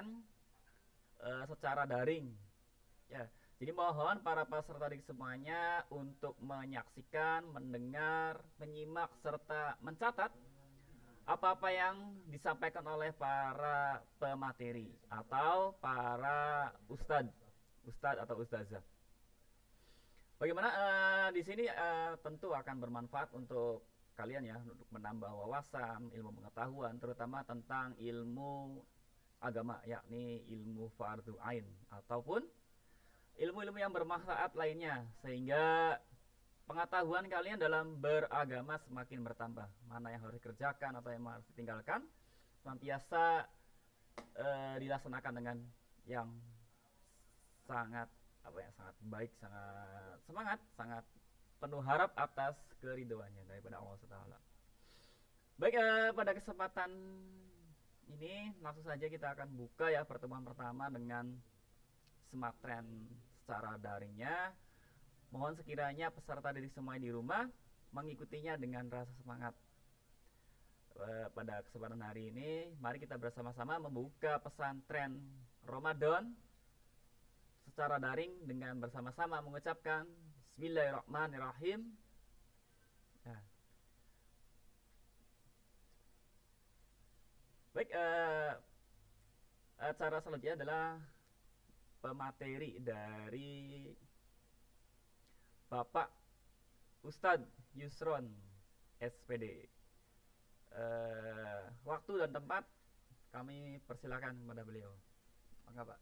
pesantren secara daring. Ya, jadi mohon para peserta didik semuanya untuk menyaksikan, mendengar, menyimak serta mencatat apa-apa yang disampaikan oleh para pemateri atau para ustadz atau ustazah. Bagaimana di sini tentu akan bermanfaat untuk kalian ya, untuk menambah wawasan, ilmu pengetahuan, terutama tentang ilmu agama, yakni ilmu fardhu ain ataupun ilmu-ilmu yang bermanfaat lainnya, sehingga pengetahuan kalian dalam beragama semakin bertambah. Mana yang harus dikerjakan atau yang harus ditinggalkan, senantiasa dilaksanakan dengan yang sangat sangat baik, sangat semangat, sangat penuh harap atas keridoannya daripada Allah Subhanahu. Baik, pada kesempatan ini langsung saja kita akan buka ya pertemuan pertama dengan smart trend secara daringnya. Mohon sekiranya peserta didik semua di rumah mengikutinya dengan rasa semangat. Pada kesempatan hari ini, mari kita bersama-sama membuka pesantren Ramadan secara daring dengan bersama-sama mengucapkan Bismillahirrahmanirrahim. Nah. Baik, acara selanjutnya adalah pemateri dari Bapak Ustadz Yusron SPD. Waktu dan tempat kami persilakan kepada beliau. Maka Pak.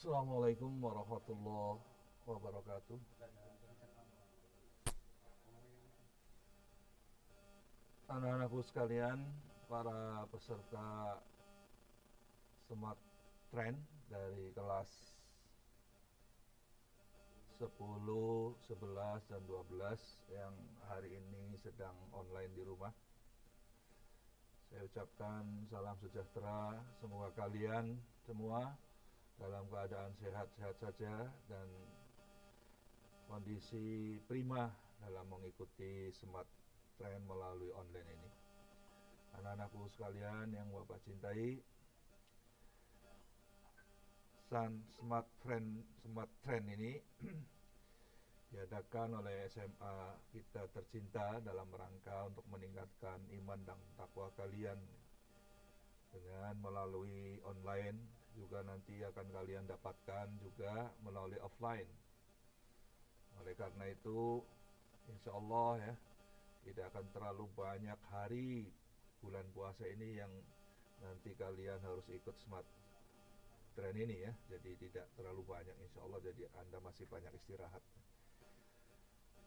Assalamualaikum warahmatullahi wabarakatuh. Anak-anakku sekalian, para peserta Smart Trend dari kelas 10, 11, dan 12 yang hari ini sedang online di rumah. Saya ucapkan salam sejahtera, semoga kalian semua dalam keadaan sehat-sehat saja dan kondisi prima dalam mengikuti Smart Trend melalui online ini. Anak-anakku sekalian yang Bapak cintai, Smart Trend ini diadakan oleh SMA kita tercinta dalam rangka untuk meningkatkan iman dan takwa kalian dengan melalui online, juga nanti akan kalian dapatkan juga melalui offline. Oleh karena itu, insya Allah ya, tidak akan terlalu banyak hari bulan puasa ini yang nanti kalian harus ikut Smart Trend ini ya. Jadi tidak terlalu banyak insya Allah, jadi Anda masih banyak istirahat.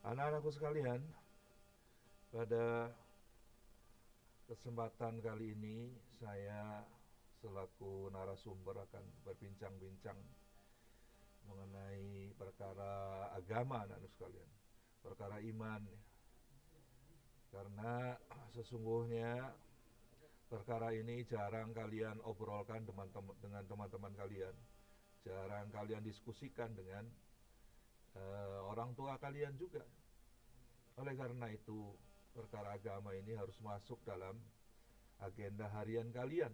Anak-anakku sekalian, pada kesempatan kali ini saya selaku narasumber akan berbincang-bincang mengenai perkara agama, anak-anak sekalian, perkara iman. Karena sesungguhnya perkara ini jarang kalian obrolkan dengan teman-teman kalian, jarang kalian diskusikan dengan orang tua kalian juga. Oleh karena itu, perkara agama ini harus masuk dalam agenda harian kalian.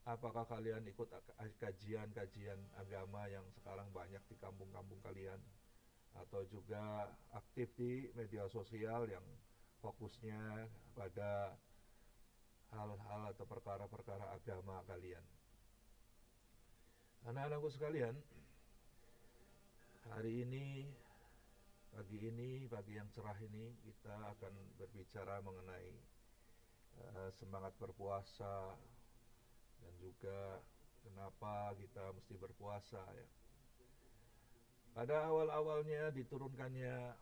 Apakah kalian ikut kajian-kajian agama yang sekarang banyak di kampung-kampung kalian, atau juga aktif di media sosial yang fokusnya pada hal-hal atau perkara-perkara agama kalian. Anak-anakku sekalian, hari ini, pagi yang cerah ini, kita akan berbicara mengenai semangat berpuasa dan juga kenapa kita mesti berpuasa ya. Pada awal-awalnya diturunkannya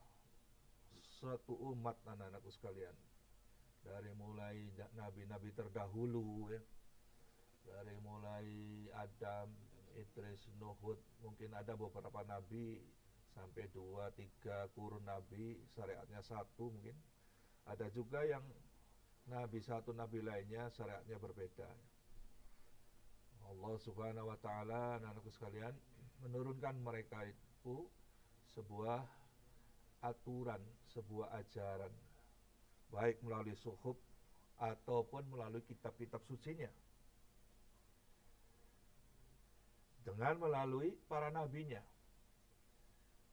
satu umat, anak-anakku sekalian. Dari mulai nabi-nabi terdahulu ya, dari mulai Adam, Idris, Nuh, Hud, mungkin ada beberapa nabi sampai 2-3 kurun nabi, syariatnya satu mungkin. Ada juga yang nabi satu, nabi lainnya syariatnya berbeda. Allah Subhanahu wa taala, anak-anakku sekalian, menurunkan mereka itu sebuah aturan, sebuah ajaran, baik melalui suhuf ataupun melalui kitab-kitab sucinya, dengan melalui para nabinya.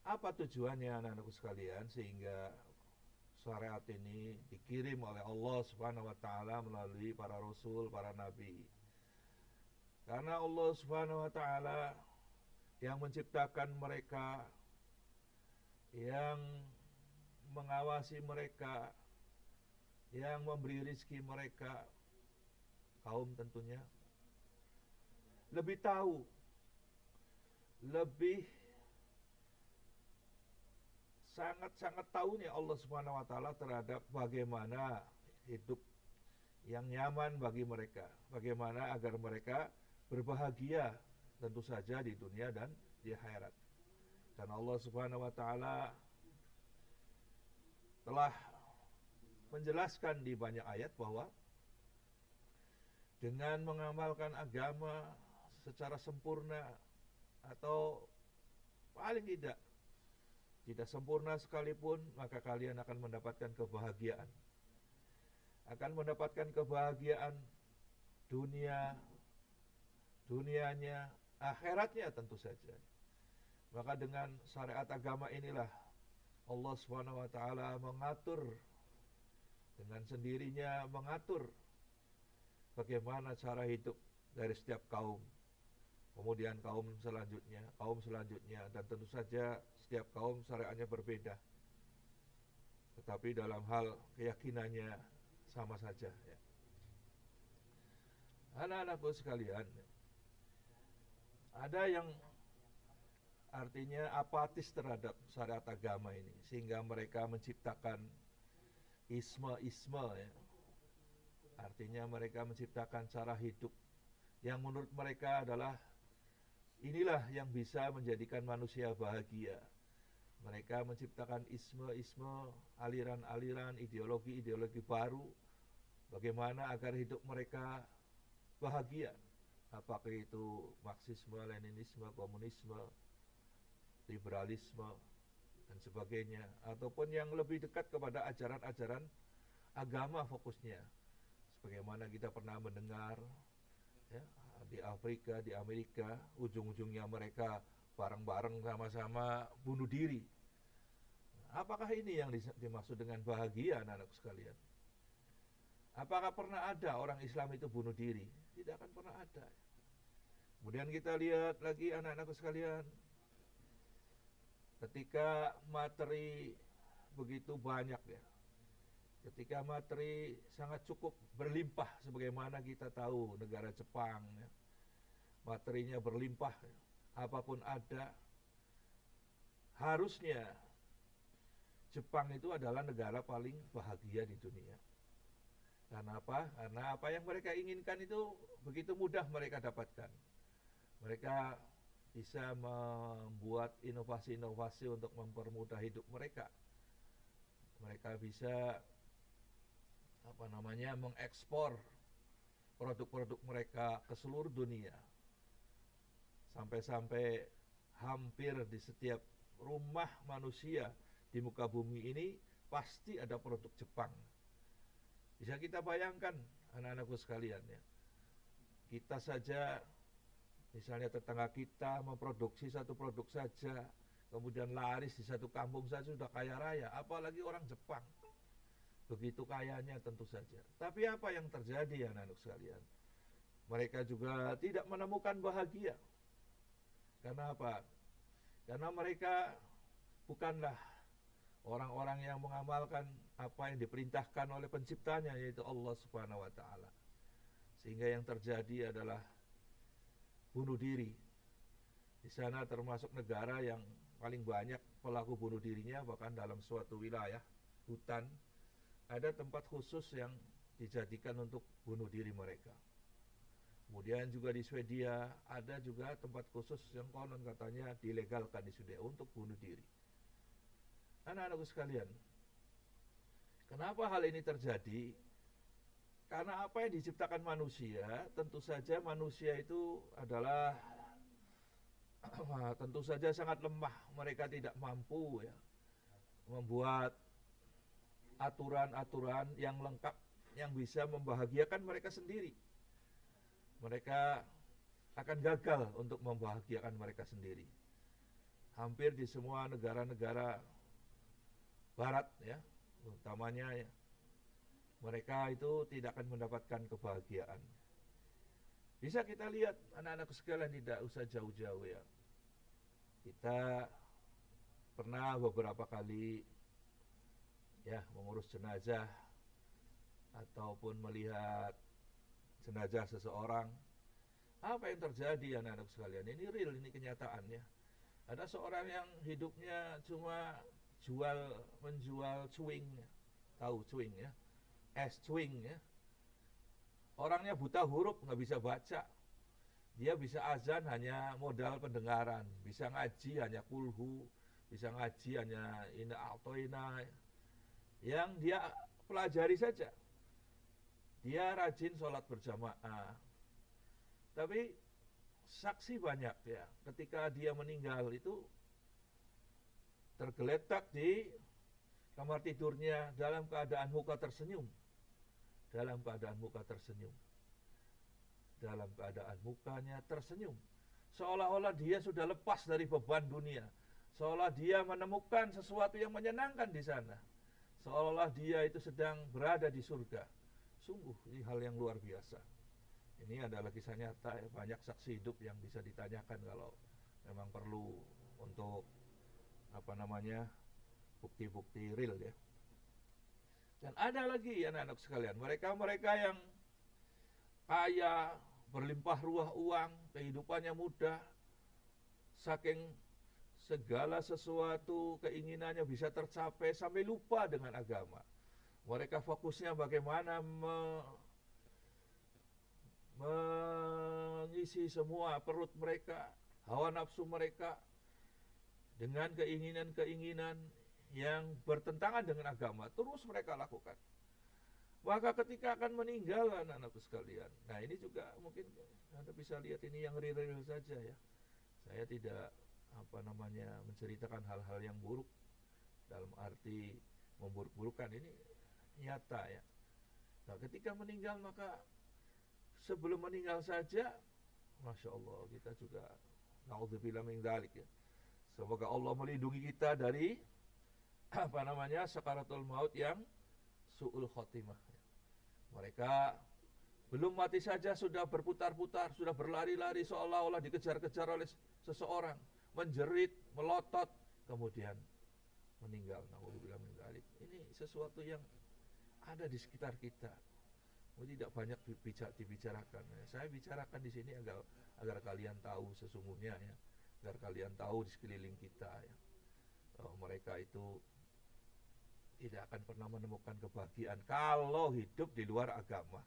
Apa tujuannya, anak-anakku sekalian? Sehingga syariat ini dikirim oleh Allah Subhanahu wa taala melalui para rasul, para nabi. Karena Allah Subhanahu wa taala yang menciptakan mereka, yang mengawasi mereka, yang memberi rizki mereka, kaum tentunya, lebih tahu, lebih sangat-sangat tahunya Allah Subhanahu wa taala terhadap bagaimana hidup yang nyaman bagi mereka, bagaimana agar mereka berbahagia tentu saja di dunia dan di akhirat. Karena Allah Subhanahu wa taala telah menjelaskan di banyak ayat bahwa dengan mengamalkan agama secara sempurna atau paling tidak sempurna sekalipun, maka kalian akan mendapatkan kebahagiaan. Akan mendapatkan kebahagiaan dunianya, akhiratnya tentu saja. Maka dengan syariat agama inilah Allah Subhanahu wa taala mengatur dengan sendirinya, mengatur bagaimana cara hidup dari setiap kaum. Kemudian kaum selanjutnya, dan tentu saja setiap kaum syariatnya berbeda. Tetapi dalam hal keyakinannya sama saja ya. Anak-anakku sekalian, ada yang artinya apatis terhadap syariat agama ini, sehingga mereka menciptakan isme ya. Artinya mereka menciptakan cara hidup yang menurut mereka adalah inilah yang bisa menjadikan manusia bahagia. Mereka menciptakan isme, aliran-aliran, ideologi baru, bagaimana agar hidup mereka bahagia. Apakah itu Marxisme, Leninisme, komunisme, liberalisme, dan sebagainya, ataupun yang lebih dekat kepada ajaran-ajaran agama fokusnya. Sebagaimana kita pernah mendengar ya, di Afrika, di Amerika, ujung-ujungnya mereka bareng-bareng sama-sama bunuh diri. Apakah ini yang dimaksud dengan bahagia, anak-anakku sekalian? Apakah pernah ada orang Islam itu bunuh diri? Tidak akan pernah ada. Kemudian kita lihat lagi, anak-anakku sekalian, ketika materi begitu banyak ya, ketika materi sangat cukup berlimpah, sebagaimana kita tahu negara Jepang ya, materinya berlimpah ya, apapun ada, harusnya Jepang itu adalah negara paling bahagia di dunia. Karena apa? Karena apa yang mereka inginkan itu begitu mudah mereka dapatkan. Mereka bisa membuat inovasi-inovasi untuk mempermudah hidup mereka. Mereka bisa mengekspor produk-produk mereka ke seluruh dunia. Sampai-sampai hampir di setiap rumah manusia di muka bumi ini pasti ada produk Jepang. Bisa kita bayangkan, anak-anakku sekalian ya. Kita saja, misalnya tetangga kita memproduksi satu produk saja, kemudian laris di satu kampung saja sudah kaya raya, apalagi orang Jepang. Begitu kayanya tentu saja. Tapi apa yang terjadi, anak-anak sekalian? Mereka juga tidak menemukan bahagia. Karena apa? Karena mereka bukanlah orang-orang yang mengamalkan apa yang diperintahkan oleh penciptanya, yaitu Allah Subhanahu wa taala. Sehingga yang terjadi adalah bunuh diri. Di sana termasuk negara yang paling banyak pelaku bunuh dirinya, bahkan dalam suatu wilayah hutan, ada tempat khusus yang dijadikan untuk bunuh diri mereka. Kemudian juga di Swedia ada juga tempat khusus yang konon katanya dilegalkan di Swedia untuk bunuh diri. Anak-anakku sekalian, kenapa hal ini terjadi? Karena apa yang diciptakan manusia, tentu saja manusia itu adalah tentu saja sangat lemah. Mereka tidak mampu ya membuat aturan-aturan yang lengkap yang bisa membahagiakan mereka sendiri. Mereka akan gagal untuk membahagiakan mereka sendiri. Hampir di semua negara-negara barat ya, utamanya ya, mereka itu tidak akan mendapatkan kebahagiaan. Bisa kita lihat anak-anak sekalian, tidak usah jauh-jauh ya. Kita pernah beberapa kali ya mengurus jenazah ataupun melihat jenazah seseorang. Apa yang terjadi anak-anak sekalian? Ini real, ini kenyataan ya. Ada seorang yang hidupnya cuma menjual cuing, tahu cuing ya, es cuing ya. Orangnya buta huruf, nggak bisa baca. Dia bisa azan hanya modal pendengaran, bisa ngaji hanya kulhu, bisa ngaji hanya ina a'toina, yang dia pelajari saja. Dia rajin sholat berjamaah. Tapi saksi banyak ya, ketika dia meninggal itu tergeletak di kamar tidurnya dalam keadaan muka tersenyum. Dalam keadaan muka tersenyum. Dalam keadaan mukanya tersenyum. Seolah-olah dia sudah lepas dari beban dunia. Seolah dia menemukan sesuatu yang menyenangkan di sana. Seolah-olah dia itu sedang berada di surga. Sungguh ini hal yang luar biasa. Ini adalah kisah nyata, banyak saksi hidup yang bisa ditanyakan kalau memang perlu untuk bukti-bukti real ya. Dan ada lagi anak-anak sekalian, mereka-mereka yang kaya, berlimpah ruah uang, kehidupannya mudah, saking segala sesuatu keinginannya bisa tercapai sampai lupa dengan agama. Mereka fokusnya bagaimana mengisi semua perut mereka, hawa nafsu mereka dengan keinginan-keinginan yang bertentangan dengan agama, terus mereka lakukan. Maka ketika akan meninggal anak-anakku sekalian, nah ini juga mungkin Anda bisa lihat ini yang real-real saja ya. Saya tidak menceritakan hal-hal yang buruk dalam arti memburuk-burukan, ini nyata ya. Nah ketika meninggal maka sebelum meninggal saja, Masya Allah, kita juga na'udzubillah min dzalik ya. Semoga Allah melindungi kita dari sakaratul maut yang su'ul khotimah. Mereka belum mati saja sudah berputar-putar, sudah berlari-lari seolah-olah dikejar-kejar oleh seseorang, menjerit, melotot, kemudian meninggal. Na'udzubillah min dzalik. Ini sesuatu yang ada di sekitar kita. Tidak banyak dibicarakan. Saya bicarakan di sini agar kalian tahu sesungguhnya ya, agar kalian tahu di sekeliling kita ya, mereka itu tidak akan pernah menemukan kebahagiaan kalau hidup di luar agama.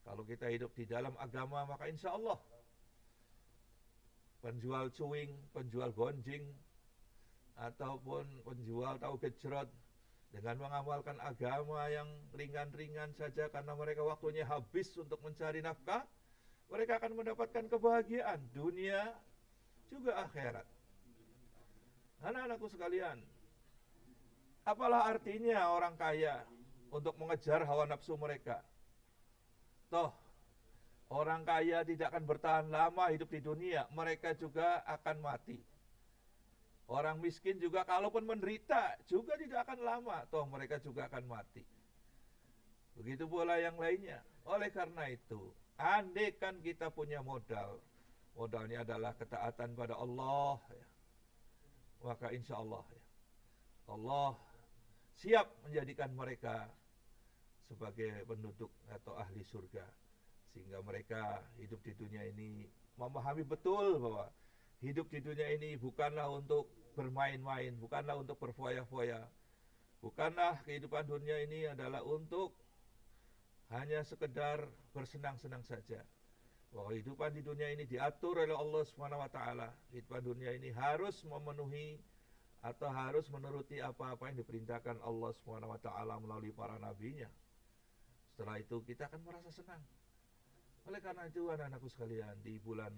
Kalau kita hidup di dalam agama, maka insya Allah penjual cuing, penjual gonjing, ataupun penjual tahu gejrot, dengan mengamalkan agama yang ringan-ringan saja karena mereka waktunya habis untuk mencari nafkah, mereka akan mendapatkan kebahagiaan dunia juga akhirat. Anak-anakku sekalian, apalah artinya orang kaya untuk mengejar hawa nafsu mereka? Toh, orang kaya tidak akan bertahan lama hidup di dunia, mereka juga akan mati. Orang miskin juga kalaupun menderita juga tidak akan lama, toh mereka juga akan mati. Begitu pula yang lainnya. Oleh karena itu, andaikan kita punya modalnya adalah ketaatan pada Allah ya, maka insya Allah ya, Allah siap menjadikan mereka sebagai penduduk atau ahli surga, sehingga mereka hidup di dunia ini memahami betul bahwa hidup di dunia ini bukanlah untuk bermain-main, bukanlah untuk berfoya-foya, Bukanlah kehidupan dunia ini adalah untuk hanya sekedar bersenang-senang saja. Bahwa kehidupan di dunia ini diatur oleh Allah Subhanahu wa taala. Kehidupan dunia ini harus memenuhi atau harus menuruti apa-apa yang diperintahkan Allah Subhanahu wa taala melalui para nabinya. Setelah itu kita akan merasa senang. Oleh karena itu anak-anakku sekalian, di bulan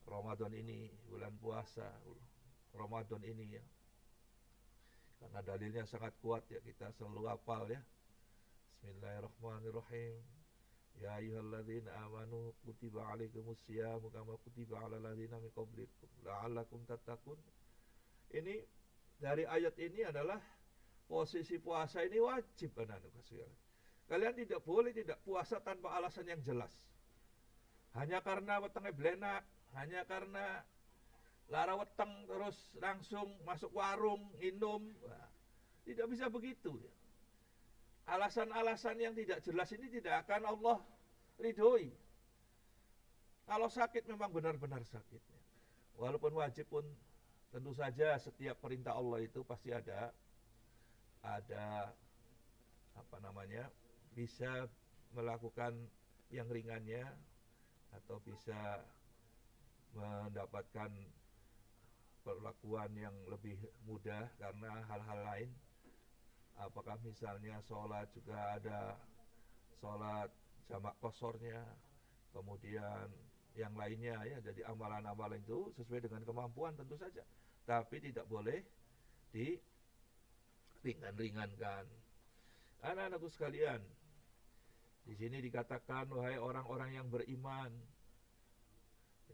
Ramadan ini, bulan puasa Ramadan ini ya. Karena dalilnya sangat kuat ya, kita selalu hafal ya. Bismillahirrahmanirrahim. Ya ayyuhalladzina amanu kutiba alaikumus syiyamu kama kutiba alal ladzina min qablikum la'allakum tattaqun. Ini dari ayat ini adalah posisi puasa ini wajib anak-anak sekalian. Kalian tidak boleh tidak puasa tanpa alasan yang jelas. Hanya karena wetenge blenak, hanya karena lara weteng terus langsung masuk warung, minum. Nah, tidak bisa begitu ya. Alasan-alasan yang tidak jelas ini tidak akan Allah ridhoi. Kalau sakit memang benar-benar sakit. Walaupun wajib pun tentu saja setiap perintah Allah itu pasti ada apa namanya, bisa melakukan yang ringannya atau bisa mendapatkan perlakuan yang lebih mudah karena hal-hal lain. Apakah misalnya sholat juga ada sholat jamak kosornya, kemudian yang lainnya ya, jadi amalan-amalan itu sesuai dengan kemampuan tentu saja, tapi tidak boleh diringan-ringankan. Anak-anakku sekalian, di sini dikatakan wahai orang-orang yang beriman,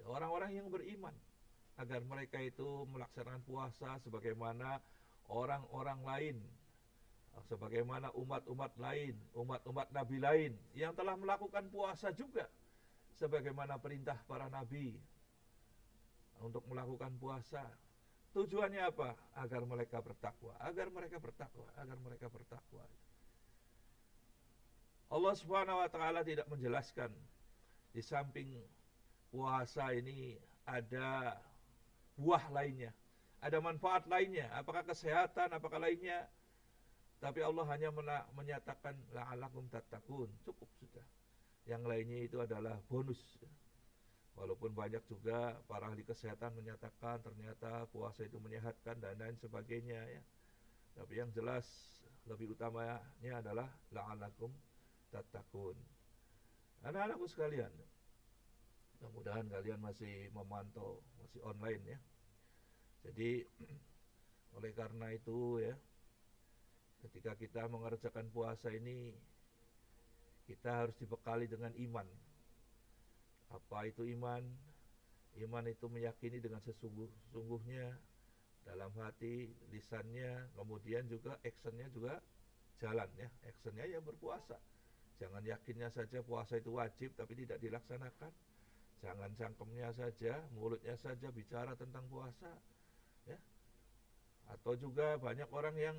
orang-orang yang beriman, agar mereka itu melaksanakan puasa sebagaimana orang-orang lain, sebagaimana umat-umat lain, umat-umat nabi lain yang telah melakukan puasa juga sebagaimana perintah para nabi untuk melakukan puasa. Tujuannya apa? Agar mereka bertakwa, agar mereka bertakwa, agar mereka bertakwa. Allah Subhanahu wa taala tidak menjelaskan di samping puasa ini ada buah lainnya, ada manfaat lainnya, apakah kesehatan, apakah lainnya. Tapi Allah hanya menyatakan la'alakum tattaqun, cukup sudah. Yang lainnya itu adalah bonus. Walaupun banyak juga para ahli kesehatan menyatakan ternyata puasa itu menyehatkan dan lain sebagainya ya. Tapi yang jelas lebih utamanya adalah la'alakum tattaqun. Anak-anakku sekalian, mudah-mudahan kalian masih memantau, masih online ya. Jadi oleh karena itu ya, ketika kita mengerjakan puasa ini, kita harus dibekali dengan iman. Apa itu iman? Iman itu meyakini dengan sesungguhnya dalam hati, lisannya, kemudian juga actionnya juga jalan ya. Actionnya ya berpuasa. Jangan yakinnya saja puasa itu wajib tapi tidak dilaksanakan. Jangan cangkemnya saja, mulutnya saja bicara tentang puasa ya. Atau juga banyak orang yang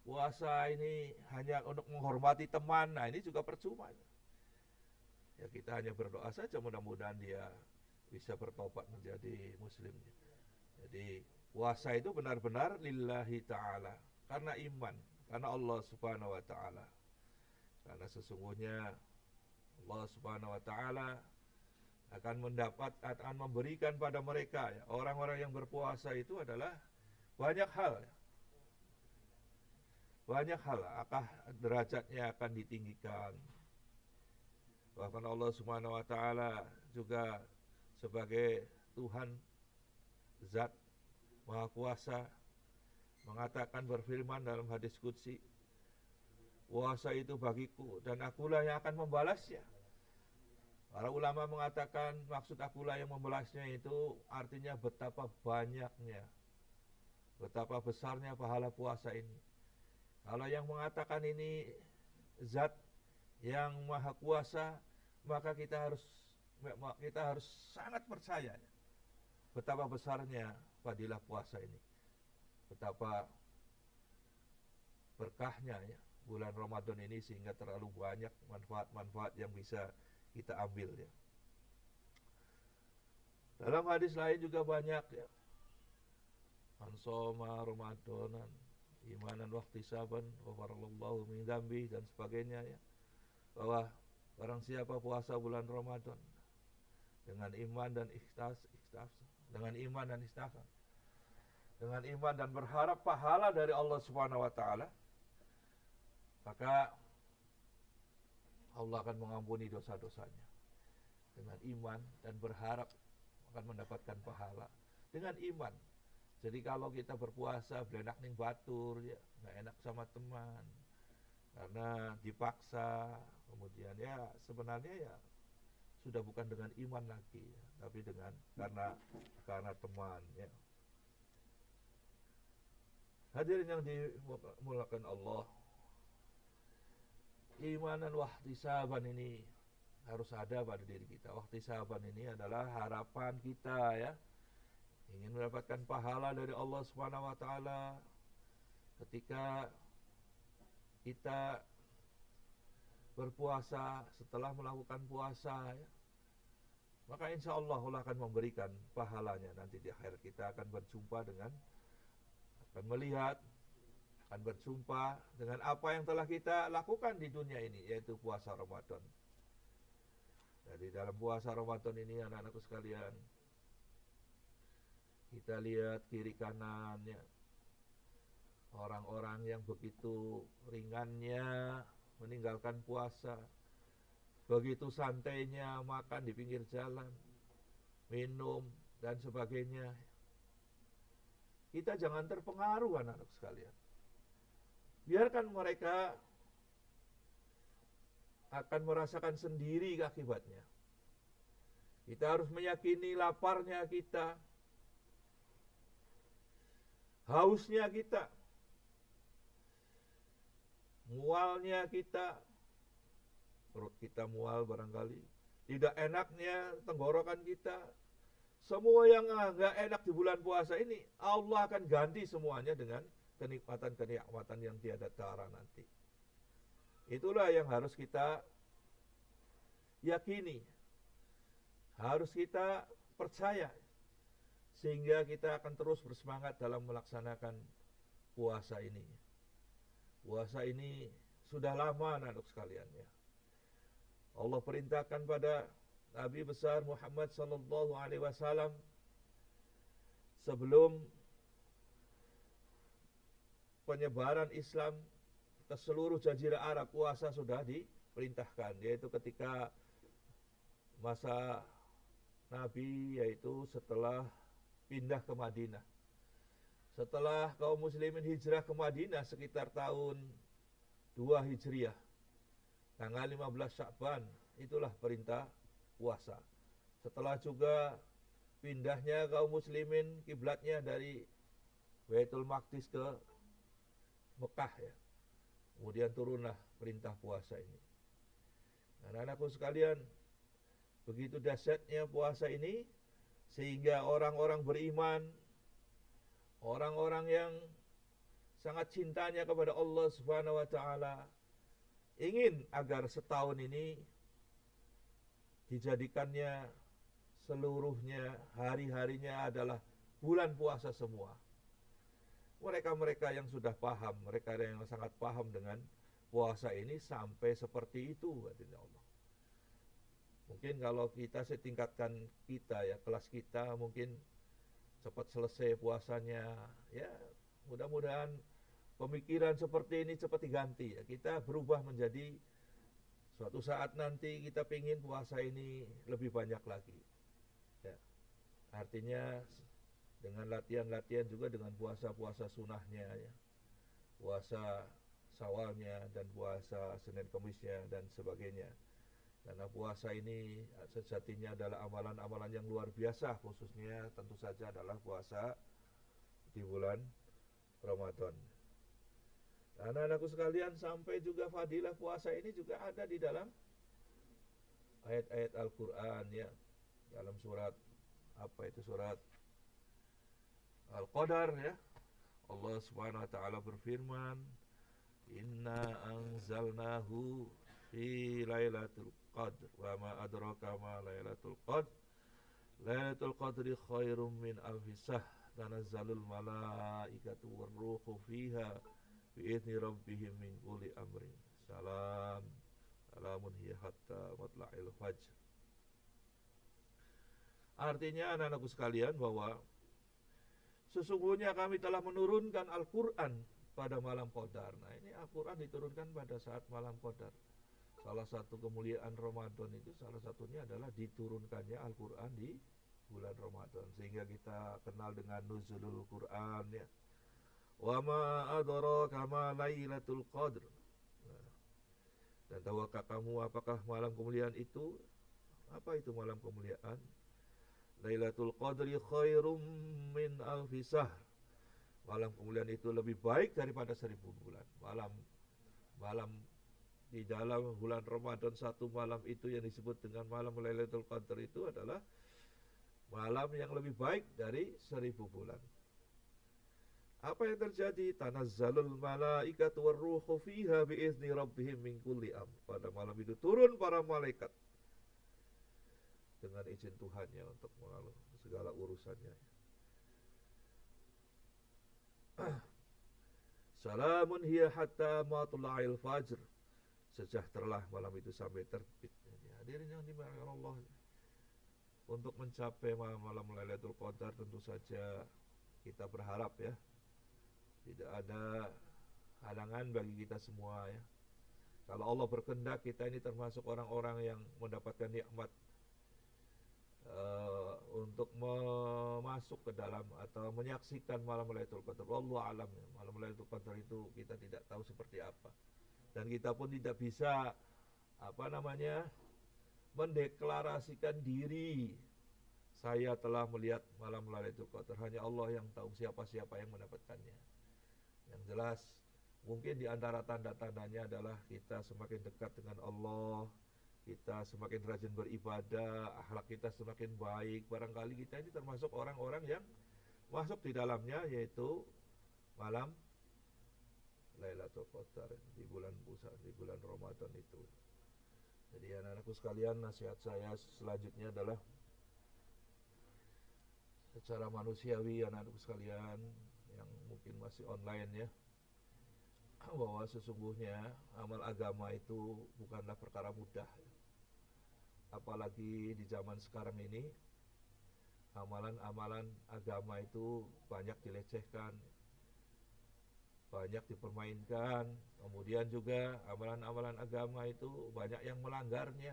puasa ini hanya untuk menghormati teman, nah ini juga percuma. Ya kita hanya berdoa saja mudah-mudahan dia bisa bertobat menjadi muslim. Jadi puasa itu benar-benar lillahi ta'ala, karena iman, karena Allah subhanahu wa ta'ala. Karena sesungguhnya Allah subhanahu wa ta'ala akan memberikan pada mereka ya, orang-orang yang berpuasa itu adalah banyak hal ya. Banyak hal, derajatnya akan ditinggikan. Bahkan Allah Subhanahu wa taala juga sebagai Tuhan Zat Maha Kuasa mengatakan, berfirman dalam hadis qudsi, puasa itu bagiku dan akulah yang akan membalasnya. Para ulama mengatakan maksud akulah yang membalasnya itu artinya betapa banyaknya, betapa besarnya pahala puasa ini. Kalau yang mengatakan ini Zat yang Maha Kuasa, maka kita harus sangat percaya betapa besarnya fadilah puasa ini, betapa berkahnya ya bulan Ramadan ini, sehingga terlalu banyak manfaat-manfaat yang bisa kita ambil ya. Dalam hadis lain juga banyak ya, man shoma Ramadanan imanan wa ihtisaban wa farallahu min dzambi dan sebagainya ya. Bahwa barang siapa puasa bulan Ramadan dengan iman dan dengan iman dan ihtisaban, dengan iman dan berharap pahala dari Allah Subhanahu wa taala, maka Allah akan mengampuni dosa-dosanya. Dengan iman dan berharap akan mendapatkan pahala dengan iman. Jadi kalau kita berpuasa belenak ning batur ya, nggak enak sama teman karena dipaksa, kemudian ya sebenarnya ya sudah bukan dengan iman lagi ya, tapi dengan karena teman ya. Hadirin yang dimuliakan Allah, imanan wahtisaban ini harus ada pada diri kita. Wahtisaban ini adalah harapan kita ya, ingin mendapatkan pahala dari Allah Subhanahu wa taala ketika kita berpuasa, setelah melakukan puasa ya, maka insya Allah Allah akan memberikan pahalanya. Nanti di akhir kita akan berjumpa dengan, akan melihat, akan berjumpa dengan apa yang telah kita lakukan di dunia ini, yaitu puasa Ramadan. Jadi dalam puasa Ramadan ini anak-anakku sekalian, kita lihat kiri kanannya orang-orang yang begitu ringannya meninggalkan puasa, begitu santainya makan di pinggir jalan, minum dan sebagainya. Kita jangan terpengaruh anak-anak sekalian. Biarkan mereka akan merasakan sendiri akibatnya. Kita harus meyakini laparnya kita, hausnya kita, mualnya kita, perut kita mual barangkali, tidak enaknya tenggorokan kita, semua yang enggak enak di bulan puasa ini Allah akan ganti semuanya dengan kenikmatan-kenikmatan yang tiada tara nanti. Itulah yang harus kita yakini, harus kita percaya, sehingga kita akan terus bersemangat dalam melaksanakan puasa ini. Puasa ini sudah lama anak-anak sekalian ya. Allah perintahkan pada Nabi besar Muhammad sallallahu alaihi wasallam sebelum penyebaran Islam ke seluruh jazirah Arab, puasa sudah diperintahkan, yaitu ketika masa Nabi, yaitu setelah pindah ke Madinah. Setelah kaum muslimin hijrah ke Madinah sekitar tahun 2 Hijriah, tanggal 15 Sya'ban, itulah perintah puasa. Setelah juga pindahnya kaum muslimin kiblatnya dari Baitul Maqdis ke Mekah ya, kemudian turunlah perintah puasa ini. Anak-anakku sekalian, begitu dahsyatnya puasa ini sehingga orang-orang beriman, orang-orang yang sangat cintanya kepada Allah Subhanahu wa taala, ingin agar setahun ini dijadikannya seluruhnya hari-harinya adalah bulan puasa semua. Mereka-mereka yang sudah paham, mereka yang sangat paham dengan puasa ini sampai seperti itu, katanya Allah. Mungkin kalau kita setingkatkan kita ya, kelas kita mungkin cepat selesai puasanya ya, mudah-mudahan pemikiran seperti ini cepat diganti ya. Kita berubah menjadi suatu saat nanti kita ingin puasa ini lebih banyak lagi ya. Artinya dengan latihan-latihan juga dengan puasa-puasa sunahnya ya, puasa Syawalnya dan puasa Senin Kemisnya dan sebagainya. Karena puasa ini sejatinya adalah amalan-amalan yang luar biasa, khususnya tentu saja adalah puasa di bulan Ramadan. Anak-anakku sekalian, sampai juga fadilah puasa ini juga ada di dalam ayat-ayat Al-Quran ya, dalam surat surat Al-Qadar ya. Allah Subhanahu wa taala berfirman, "Inna anzalnahu fi lailatul qadr wa ma adraka ma lailatul qadr. Lailatul qadri khairum min alfi shahr tanazzalul malaikatu warruhu fiha bi'izni rabbihim min kulli amrin. Salamun hiya hatta matla'il fajr. Artinya anak-anakku sekalian bahwa sesungguhnya kami telah menurunkan Al-Quran pada malam Qadar. Nah, ini Al-Quran diturunkan pada saat malam Qadar. Salah satu kemuliaan Ramadan itu salah satunya adalah diturunkannya Al-Quran di bulan Ramadan, sehingga kita kenal dengan nuzulul Quran ya. Wa ma adraka ma lailatul qadr. Nah, dan tahukah kamu apakah malam kemuliaan itu? Apa itu malam kemuliaan? Lailatul Qadri khairum min alfi sahr. Malam kemuliaan itu lebih baik daripada 1000 bulan. Malam di dalam bulan Ramadan, satu malam itu yang disebut dengan malam Lailatul Qadar itu adalah malam yang lebih baik dari 1000 bulan. Apa yang terjadi? Tanazzalul malaikatu warruhu fiha biizni rabbihim min kulli amr. Pada malam itu turun para malaikat dengan izin Tuhannya untuk mengatur segala urusannya. Salamun hiya hatta matla'il fajr. Sejahteralah malam itu sampai terbit. Hadirin yang dimuliakan Allah, untuk mencapai malam Lailatul Qadar tentu saja kita berharap ya, tidak ada halangan bagi kita semua ya. Kalau Allah berkehendak, kita ini termasuk orang-orang yang mendapatkan nikmat untuk masuk ke dalam atau menyaksikan malam Lailatul Qadar. Wallahu alam ya. Malam Lailatul Qadar itu kita tidak tahu seperti apa, dan kita pun tidak bisa mendeklarasikan diri saya telah melihat malam Lailatul Qadar. Hanya Allah yang tahu siapa-siapa yang mendapatkannya. Yang jelas mungkin di antara tanda-tandanya adalah kita semakin dekat dengan Allah, kita semakin rajin beribadah, akhlak kita semakin baik. Barangkali kita ini termasuk orang-orang yang masuk di dalamnya, yaitu malam Lailatul Qadar di bulan Ramadan itu. Jadi anak-anakku sekalian, nasihat saya selanjutnya adalah secara manusiawi, anak-anakku sekalian yang mungkin masih online ya, bahwa sesungguhnya amal agama itu bukanlah perkara mudah. Apalagi di zaman sekarang ini, amalan-amalan agama itu banyak dilecehkan, banyak dipermainkan. Kemudian juga amalan-amalan agama itu banyak yang melanggarnya,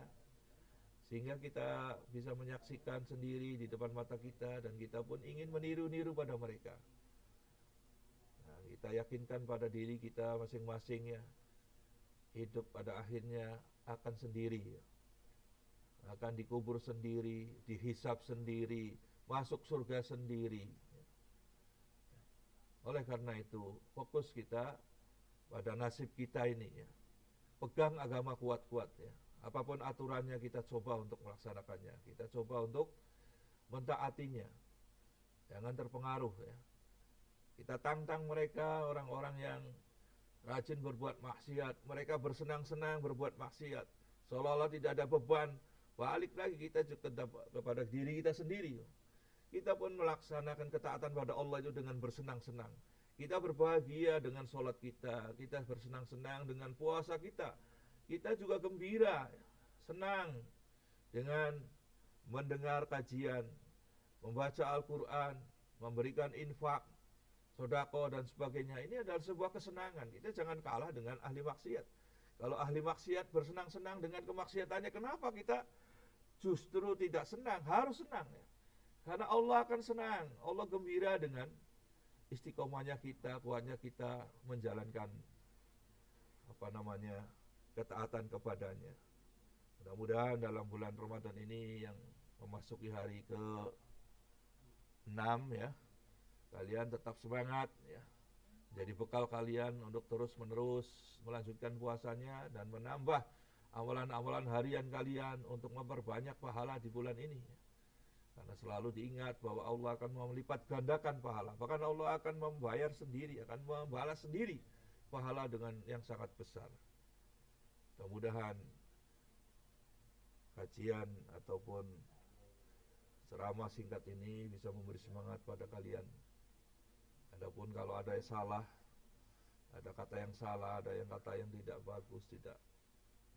sehingga kita bisa menyaksikan sendiri di depan mata kita, dan kita pun ingin meniru-niru pada mereka. Nah, kita yakinkan pada diri kita masing-masing ya, hidup pada akhirnya akan sendiri ya, akan dikubur sendiri, dihisab sendiri, masuk surga sendiri. Oleh karena itu, fokus kita pada nasib kita ini ya. Pegang agama kuat-kuat ya. Apapun aturannya kita coba untuk melaksanakannya, kita coba untuk mentaatinya. Jangan terpengaruh ya. Kita tantang mereka, orang-orang yang rajin berbuat maksiat, mereka bersenang-senang berbuat maksiat, seolah-olah tidak ada beban. Balik lagi kita kepada diri kita sendiri. Kita pun melaksanakan ketaatan pada Allah itu dengan bersenang-senang. Kita berbahagia dengan sholat kita, kita bersenang-senang dengan puasa kita. Kita juga gembira, senang dengan mendengar kajian, membaca Al-Quran, memberikan infak, sedekah dan sebagainya. Ini adalah sebuah kesenangan. Kita jangan kalah dengan ahli maksiat. Kalau ahli maksiat bersenang-senang dengan kemaksiatannya, kenapa kita justru tidak senang? Harus senang ya. Karena Allah akan senang, Allah gembira dengan istiqomahnya kita, kuatnya kita menjalankan ketaatan kepadanya. Mudah-mudahan dalam bulan Ramadan ini yang memasuki hari ke-6 ya, kalian tetap semangat ya. Jadi bekal kalian untuk terus-menerus melanjutkan puasanya dan menambah amalan-amalan harian kalian untuk memperbanyak pahala di bulan ini ya. Karena selalu diingat bahwa Allah akan melipat gandakan pahala. Bahkan Allah akan membayar sendiri, akan membalas sendiri pahala dengan yang sangat besar. Mudah-mudahan kajian ataupun ceramah singkat ini bisa memberi semangat pada kalian Adapun kalau ada yang salah, ada kata yang salah, ada yang kata yang tidak bagus, tidak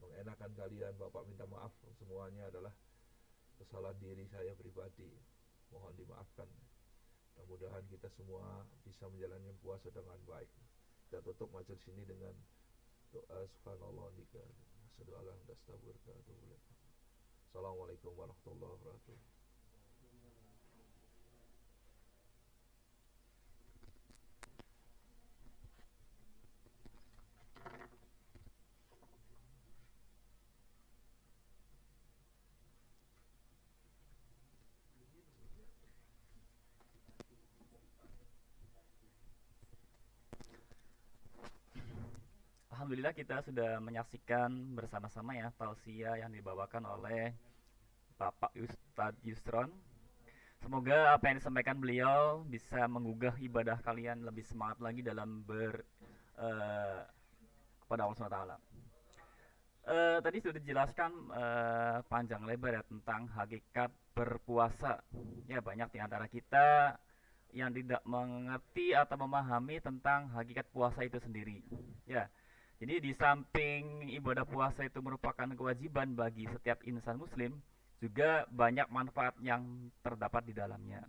mengenakan kalian, Bapak minta maaf. Semuanya adalah kesalahan diri saya pribadi. Mohon dimaafkan. Mudah-mudahan kita semua bisa menjalankan puasa dengan baik. Kita tutup majelis ini dengan doa subhanallah nika. Assalamualaikum warahmatullahi wabarakatuh. Alhamdulillah kita sudah menyaksikan bersama-sama ya tausiah yang dibawakan oleh Bapak Ustadz Yusron. Semoga apa yang disampaikan beliau bisa menggugah ibadah kalian lebih semangat lagi dalam kepada Allah SWT. Tadi sudah dijelaskan panjang lebar ya tentang hakikat berpuasa. Ya banyak di antara kita yang tidak mengerti atau memahami tentang hakikat puasa itu sendiri. Ya, jadi di samping ibadah puasa itu merupakan kewajiban bagi setiap insan muslim, juga banyak manfaat yang terdapat di dalamnya.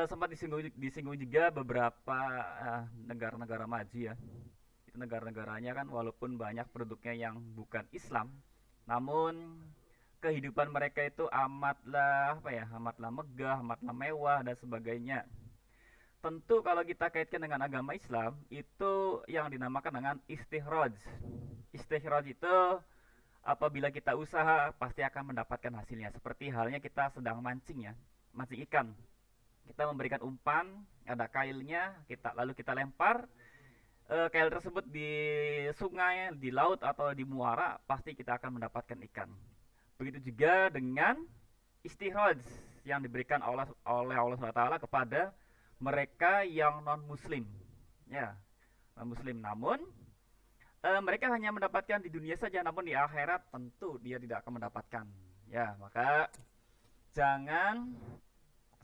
Sempat disinggung juga beberapa negara-negara maju ya. Itu negara-negaranya kan walaupun banyak produknya yang bukan Islam, namun kehidupan mereka itu amatlah megah, amatlah mewah dan sebagainya. Tentu kalau kita kaitkan dengan agama Islam, itu yang dinamakan dengan istikhraj. Istikhraj itu apabila kita usaha pasti akan mendapatkan hasilnya. Seperti halnya kita sedang mancing ya, mancing ikan. Kita memberikan umpan, ada kailnya, lalu kita lempar kail tersebut di sungai, di laut atau di muara, pasti kita akan mendapatkan ikan. Begitu juga dengan istikhraj yang diberikan oleh Allah SWT kepada mereka yang non muslim ya, non muslim, namun mereka hanya mendapatkan di dunia saja, namun di akhirat tentu dia tidak akan mendapatkan ya. Maka jangan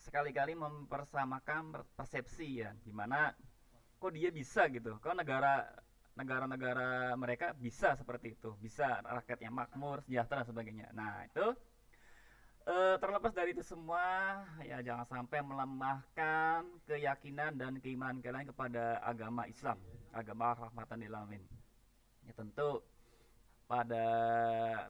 sekali-kali mempersamakan persepsi ya, dimana kok dia bisa gitu, kok negara-negara mereka bisa seperti itu, bisa rakyatnya makmur, sejahtera dan sebagainya. Nah itu terlepas dari itu semua ya, jangan sampai melemahkan keyakinan dan keimanan kalian kepada agama Islam, agama rahmatan lil alamin. Ya tentu pada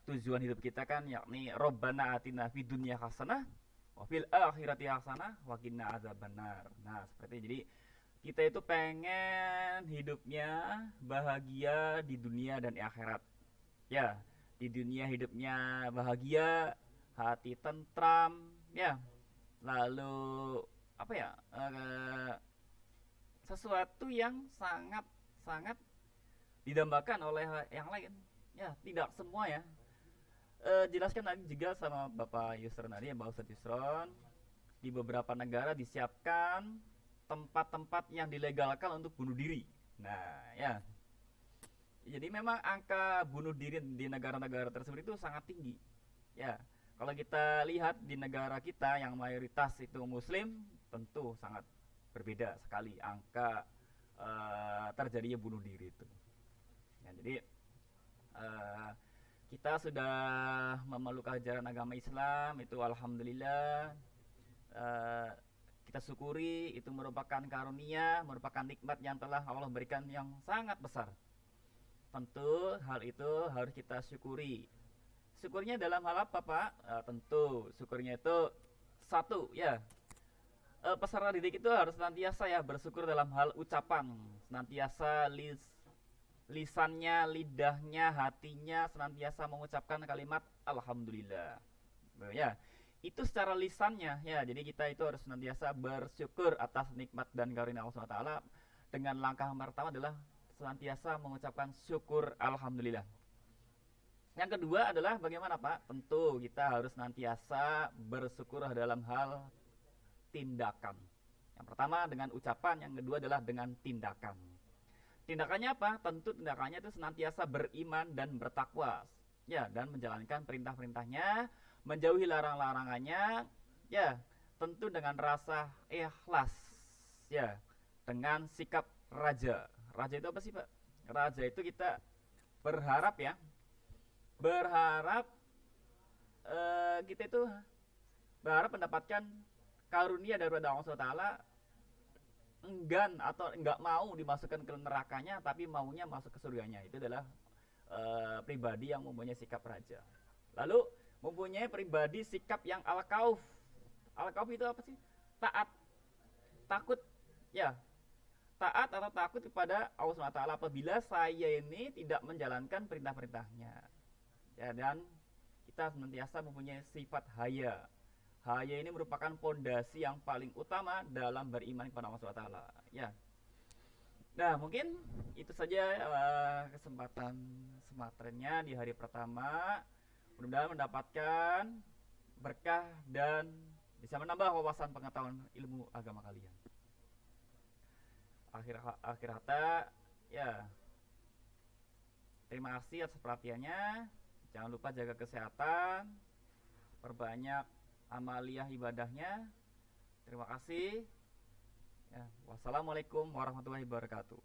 tujuan hidup kita kan yakni Rabbana atina fid dunya hasanah wa fil akhirati hasanah wa qina adzabannar. Nah, seperti itu. Jadi kita itu pengen hidupnya bahagia di dunia dan di akhirat. Ya, di dunia hidupnya bahagia, hati tentram ya, lalu sesuatu yang sangat didambakan oleh yang lain ya, tidak semua ya. Jelaskan lagi juga sama Bapak Yusron tadi ya, Bapak Ustadz Yusron, di beberapa negara disiapkan tempat-tempat yang dilegalkan untuk bunuh diri. Nah ya, jadi memang angka bunuh diri di negara-negara tersebut itu sangat tinggi ya. Kalau kita lihat di negara kita yang mayoritas itu muslim, tentu sangat berbeda sekali angka terjadinya bunuh diri itu. Ya, jadi kita sudah memeluk ajaran agama Islam itu alhamdulillah, kita syukuri, itu merupakan karunia, merupakan nikmat yang telah Allah berikan yang sangat besar. Tentu hal itu harus kita syukuri. Syukurnya dalam hal apa Pak? Tentu syukurnya itu satu ya, peserta didik itu harus senantiasa ya bersyukur dalam hal ucapan, senantiasa lisannya, lidahnya, hatinya senantiasa mengucapkan kalimat alhamdulillah ya. Itu secara lisannya ya, jadi kita itu harus senantiasa bersyukur atas nikmat dan karunia Allah SWT. Dengan langkah pertama adalah senantiasa mengucapkan syukur alhamdulillah. Yang kedua adalah bagaimana Pak? Tentu kita harus senantiasa bersyukur dalam hal tindakan. Yang pertama dengan ucapan, yang kedua adalah dengan tindakan. Tindakannya apa? Tentu tindakannya itu senantiasa beriman dan bertakwa ya, dan menjalankan perintah-perintahnya, menjauhi larang-larangannya ya, tentu dengan rasa ikhlas ya dengan sikap raja. Raja itu apa sih, Pak? Raja itu kita berharap ya, berharap kita itu berharap mendapatkan karunia daripada Allah SWT, enggan atau enggak mau dimasukkan ke nerakanya, tapi maunya masuk ke surganya. Itu adalah pribadi yang mempunyai sikap raja. Lalu mempunyai pribadi sikap yang al-kauf. Al-kauf itu apa sih? Taat, takut, ya, taat atau takut kepada Allah SWT apabila saya ini tidak menjalankan perintah-perintahnya, ya. Dan kita senantiasa mempunyai sifat haya. Haya ini merupakan pondasi yang paling utama dalam beriman kepada Allah SWT, ya. Nah, mungkin itu saja kesempatan sematerennya di hari pertama. Mudah-mudahan mendapatkan berkah dan bisa menambah wawasan pengetahuan ilmu agama kalian. Akhir kata, ya, terima kasih atas perhatiannya. Jangan lupa jaga kesehatan, perbanyak amaliyah ibadahnya. Terima kasih. Ya, wassalamualaikum warahmatullahi wabarakatuh.